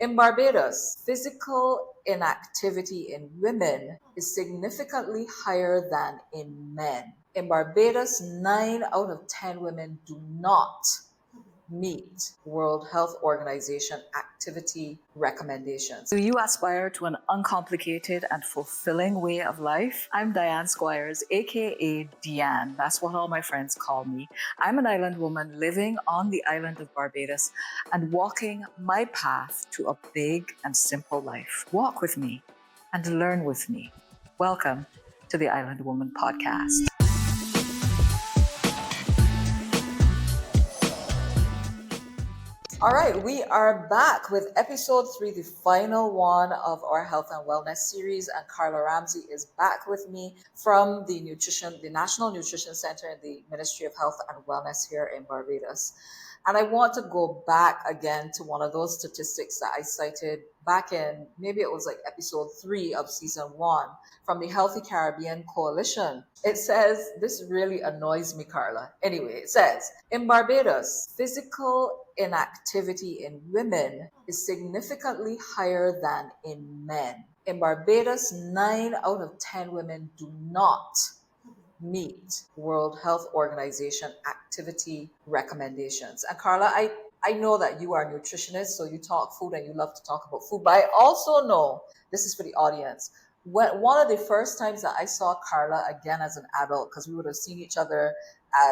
In Barbados, physical inactivity in women is significantly higher than in men. In Barbados, 9 out of 10 women do not meet World Health Organization activity recommendations. Do you aspire to an uncomplicated and fulfilling way of life? I'm Diane Squires, aka Deanne. That's what all my friends call me. I'm an island woman living on the island of Barbados and walking my path to a big and simple life. Walk with me and learn with me. Welcome to the Island Woman Podcast. All right, we are back with episode 3, the final one of our health and wellness series. And Carla Ramsay is back with me from the National Nutrition Center in the Ministry of Health and Wellness here in Barbados. And I want to go back again to one of those statistics that I cited back in, maybe it was like episode 3 of season 1 from the Healthy Caribbean Coalition. It says, this really annoys me, Carla. Anyway, it says, in Barbados, physical inactivity in women is significantly higher than in men. In Barbados, 9 out of 10 women do not meet World Health Organization activity recommendations. And Carla, I know that you are a nutritionist, so you talk food and you love to talk about food, but I also know, this is for the audience, one of the first times that I saw Carla again as an adult, because we would have seen each other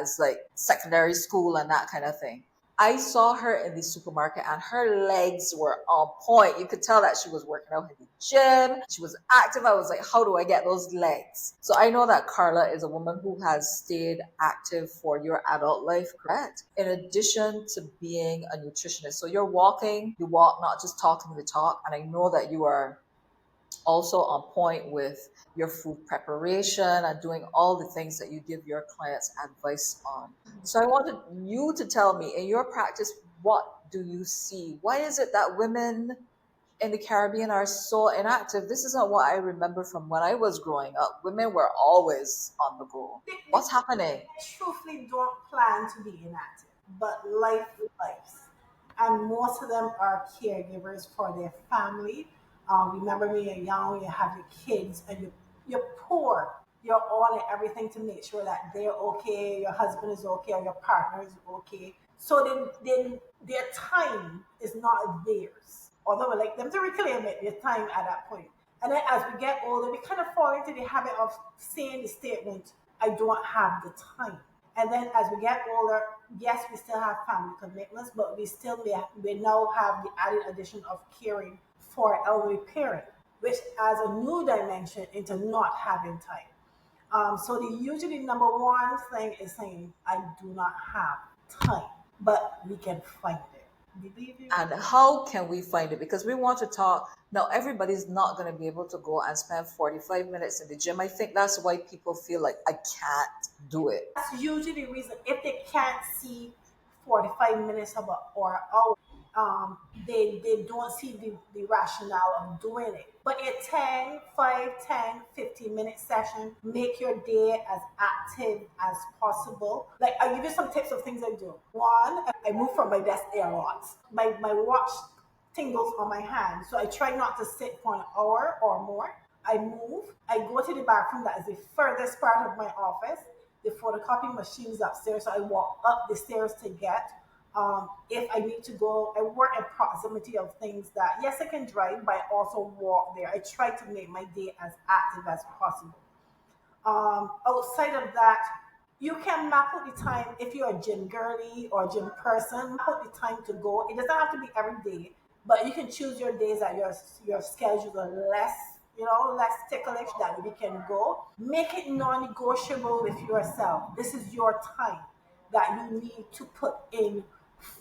as like secondary school and that kind of thing. I saw her in the supermarket and her legs were on point. You could tell that she was working out in the gym. She was active. I was like, how do I get those legs? So I know that Carla is a woman who has stayed active for your adult life, correct? In addition to being a nutritionist. So you're walking, you walk, not just talking the talk. And I know that you are also on point with your food preparation and doing all the things that you give your clients advice on. So I wanted you to tell me, in your practice, what do you see? Why is it that women in the Caribbean are so inactive? This isn't what I remember from when I was growing up. Women were always on the go. What's happening? Truthfully don't plan to be inactive, but lives. And most of them are caregivers for their family. Remember when you're young, you have your kids, and you're poor. You're on it, everything to make sure that they're okay, your husband is okay, or your partner is okay. So then their time is not theirs. Although we like them to reclaim it, their time at that point. And then as we get older, we kind of fall into the habit of saying the statement, I don't have the time. And then as we get older, yes, we still have family commitments, but we now have the added addition of caring for elderly parent, which adds a new dimension into not having time. So the usually number one thing is saying, I do not have time, but we can find it. Believe you? And how can we find it? Because we want to talk. Now, everybody's not going to be able to go and spend 45 minutes in the gym. I think that's why people feel like I can't do it. That's usually the reason. If they can't see 45 minutes of or hour, they don't see the rationale of doing it. But a 10, 5, 10, 15-minute session, make your day as active as possible. Like, I'll give you some tips of things I do. One, I move from my desk a lot. My watch tingles on my hand, so I try not to sit for an hour or more. I move, I go to the bathroom that is the furthest part of my office. The photocopy machine is upstairs, so I walk up the stairs to get. If I need to go, I work in proximity of things that, yes, I can drive, but I also walk there. I try to make my day as active as possible. Outside of that, you can map out the time if you're a gym girly or a gym person, map out the time to go. It doesn't have to be every day, but you can choose your days that your schedule are less ticklish that we can go. Make it non-negotiable with yourself. This is your time that you need to put in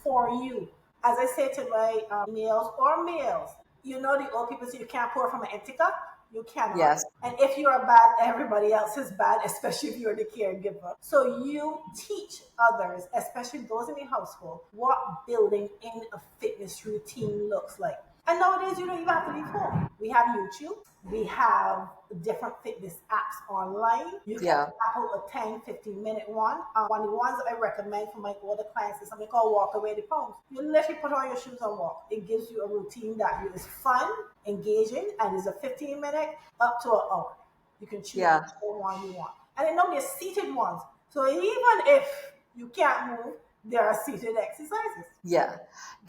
for you. As I say to my males or males, you know the old people say you can't pour from an empty cup. You cannot. Yes. And if you are bad, everybody else is bad, especially if you're the caregiver. So you teach others, especially those in the household, what building in a fitness routine looks like. And nowadays, you don't even have to leave home. We have YouTube. We have different fitness apps online. You can Yeah. upload a 10, 15-minute one. One of the ones that I recommend for my older clients is something called Walk Away the Pounds. You literally put on your shoes and walk. It gives you a routine that is fun, engaging, and is a 15-minute up to an hour. You can choose Yeah. whichever one you want. And I know there's seated ones. So even if you can't move, there are seated exercises. Yeah,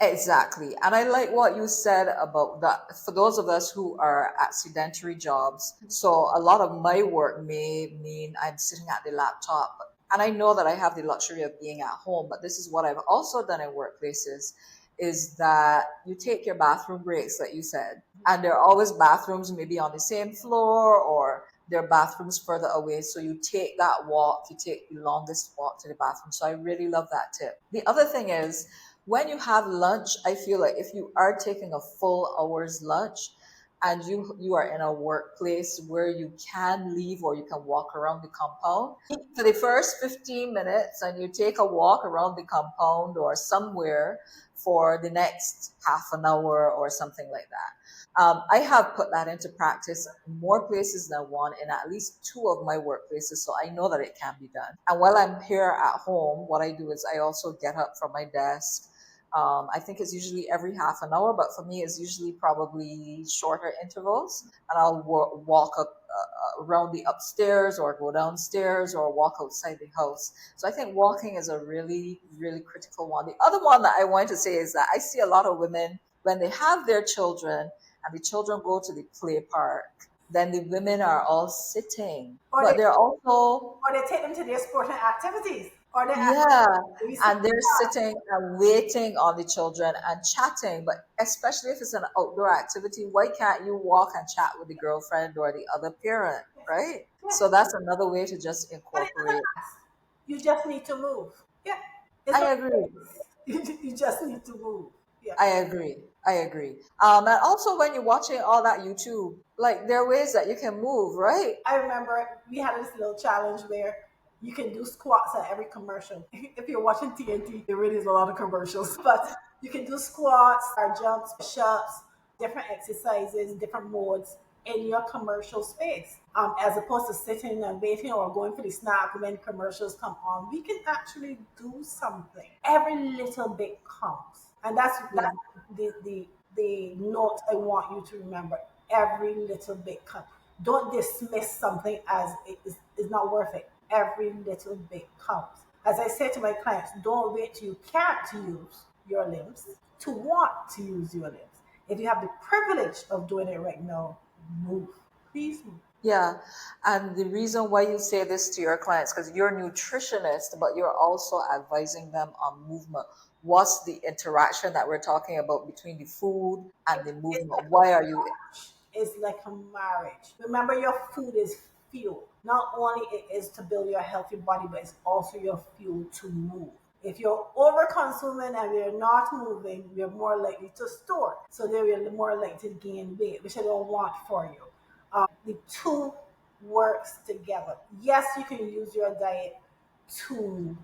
exactly. And I like what you said about that for those of us who are at sedentary jobs. So a lot of my work may mean I'm sitting at the laptop. And I know that I have the luxury of being at home, but this is what I've also done in workplaces is that you take your bathroom breaks, like you said, and there are always bathrooms maybe on the same floor or there are bathrooms further away. So you take that walk, you take the longest walk to the bathroom. So I really love that tip. The other thing is when you have lunch, I feel like if you are taking a full hour's lunch and you are in a workplace where you can leave or you can walk around the compound for the first 15 minutes and you take a walk around the compound or somewhere for the next half an hour or something like that. I have put that into practice in more places than one in at least two of my workplaces, so I know that it can be done. And while I'm here at home, what I do is I also get up from my desk. I think it's usually every half an hour, but for me, it's usually probably shorter intervals. And I'll walk up around the upstairs or go downstairs or walk outside the house. So I think walking is a really, really critical one. The other one that I want to say is that I see a lot of women when they have their children and the children go to the play park, then the women are all sitting, Or but they they're also or they take them to their sporting activities. Or they yeah, we see and they're sitting and waiting on the children and chatting. But especially if it's an outdoor activity, why can't you walk and chat with the girlfriend or the other parent, right? yeah. So that's another way to just And it doesn't incorporate. last. You just need to move. Yeah. It's I what agree. it is. You just need to move. Yeah. I agree. I agree. And also when you're watching all that YouTube, like there are ways that you can move, right? I remember we had this little challenge where you can do squats at every commercial. If you're watching TNT, there really is a lot of commercials, but you can do squats, or jumps, push-ups, different exercises, different modes in your commercial space. As opposed to sitting and waiting or going for the snack when commercials come on, we can actually do something. Every little bit counts, and Yeah. that's the note I want you to remember. Every little bit counts. Don't dismiss something as is not worth it. Every little bit counts. As I say to my clients, don't wait till you can't use your limbs to want to use your limbs. If you have the privilege of doing it right now, move. Please move. Yeah, and the reason why you say this to your clients, because you're a nutritionist, but you're also advising them on movement. What's the interaction that we're talking about between the food and the It's movement? like Why are you? It's like a marriage. Remember, your food is fuel. Not only it is to build your healthy body, but it's also your fuel to move. If you're over consuming and we're not moving, we're more likely to store. So then we're more likely to gain weight, which I don't want for you. The two works together. Yes, you can use your diet to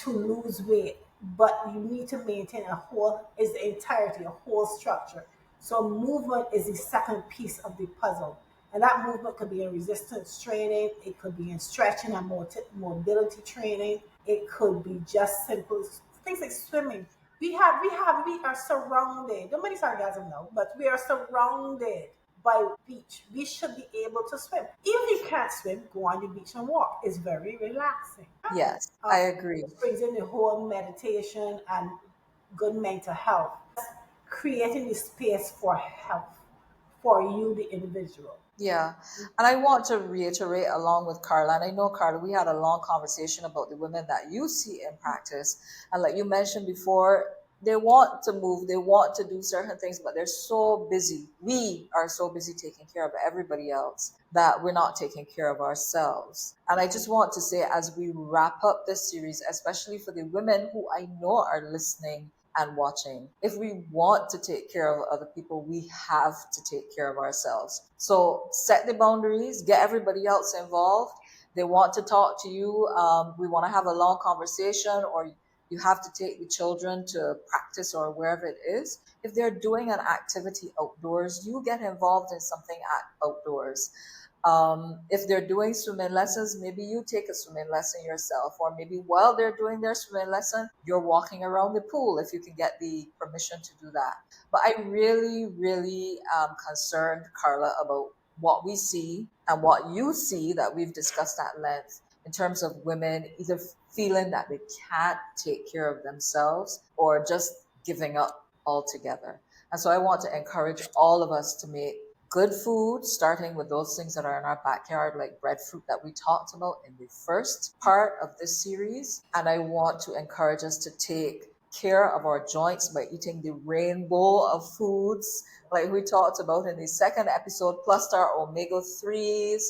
lose weight, but you need to maintain a whole is the entirety, a whole structure. So movement is the second piece of the puzzle. And that movement could be in resistance training, it could be in stretching and mobility training, it could be just simple things like swimming. We are surrounded, don't many sarcasm now, but we are surrounded by beach. We should be able to swim. If you can't swim, go on the beach and walk. It's very relaxing. Yes, Um, I agree. it brings in the whole meditation and good mental health. Creating the space for health for you, the individual. Yeah. And I want to reiterate along with Carla, and I know, Carla, we had a long conversation about the women that you see in practice. And like you mentioned before, they want to move, they want to do certain things, but they're so busy. We are so busy taking care of everybody else that we're not taking care of ourselves. And I just want to say, as we wrap up this series, especially for the women who I know are listening and watching. If we want to take care of other people, we have to take care of ourselves. So set the boundaries, get everybody else involved. They want to talk to you. We want to have a long conversation, or you have to take the children to practice or wherever it is. If they're doing an activity outdoors, you get involved in something outdoors. If they're doing swimming lessons, maybe you take a swimming lesson yourself, or maybe while they're doing their swimming lesson, you're walking around the pool if you can get the permission to do that. But I really, really am concerned, Carla, about what we see and what you see that we've discussed at length in terms of women either feeling that they can't take care of themselves or just giving up altogether. And so I want to encourage all of us to make good food, starting with those things that are in our backyard, like breadfruit that we talked about in the first part of this series. And I want to encourage us to take care of our joints by eating the rainbow of foods like we talked about in the second episode, plus our omega 3s,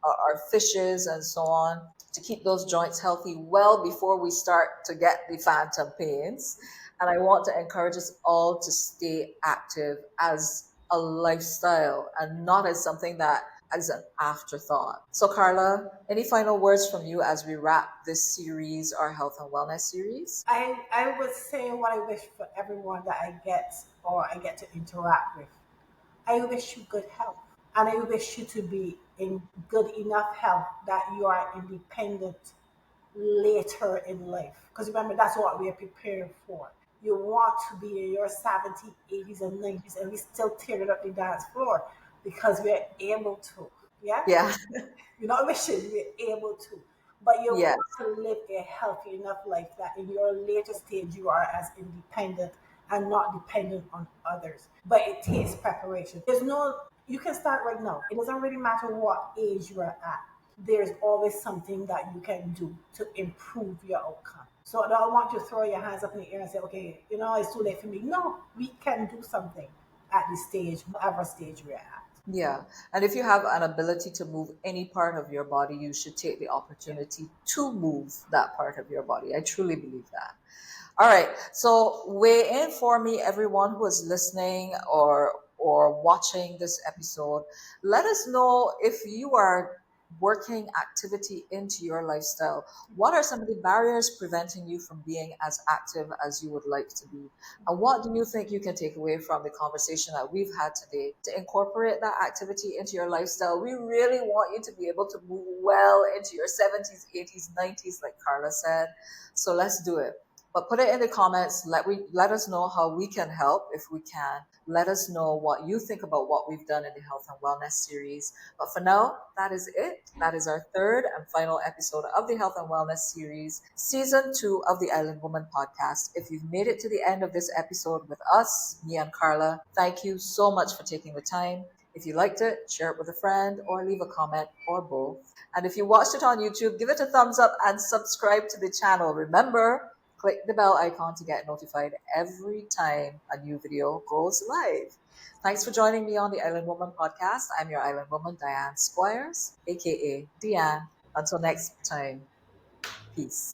our fishes, and so on, to keep those joints healthy well before we start to get the phantom pains. And I want to encourage us all to stay active as a lifestyle and not as something that as an afterthought. So, Carla, any final words from you as we wrap this series, our health and wellness series? I would say what I wish for everyone that I get to interact with. I wish you good health. And I wish you to be in good enough health that you are independent later in life. Because remember, that's what we are preparing for. You want to be in your 70s, 80s, and 90s, and we still tearing up the dance floor because we're able to. Yeah? Yeah, You're not wishing, we're able to. But you yes, want to live a healthy enough life that in your later stage you are as independent and not dependent on others. But it takes preparation. You can start right now. It doesn't really matter what age you are at. There's always something that you can do to improve your outcome. So I don't want you to throw your hands up in the air and say, okay, it's too late for me. No, we can do something at this stage, whatever stage we're at. yeah. And if you have an ability to move any part of your body, you should take the Yeah. opportunity to move that part of your body. I truly believe that. All right. So weigh in for me, everyone who is listening or watching this episode. Let us know if you are working activity into your lifestyle. What are some of the barriers preventing you from being as active as you would like to be? And what do you think you can take away from the conversation that we've had today to incorporate that activity into your lifestyle? We really want you to be able to move well into your 70s, 80s, 90s, like Carla said. So let's do it. But put it in the comments. Let us know how we can help if we can. Let us know what you think about what we've done in the health and wellness series. But for now, that is it. That is our third and final episode of the health and wellness series, season 2 of the Island Woman podcast. If you've made it to the end of this episode with us, me and Carla, thank you so much for taking the time. If you liked it, share it with a friend or leave a comment or both. And if you watched it on YouTube, give it a thumbs up and subscribe to the channel. Remember, click the bell icon to get notified every time a new video goes live. Thanks for joining me on the Island Woman podcast. I'm your Island Woman, Diane Squires, aka Deanne. Until next time, peace.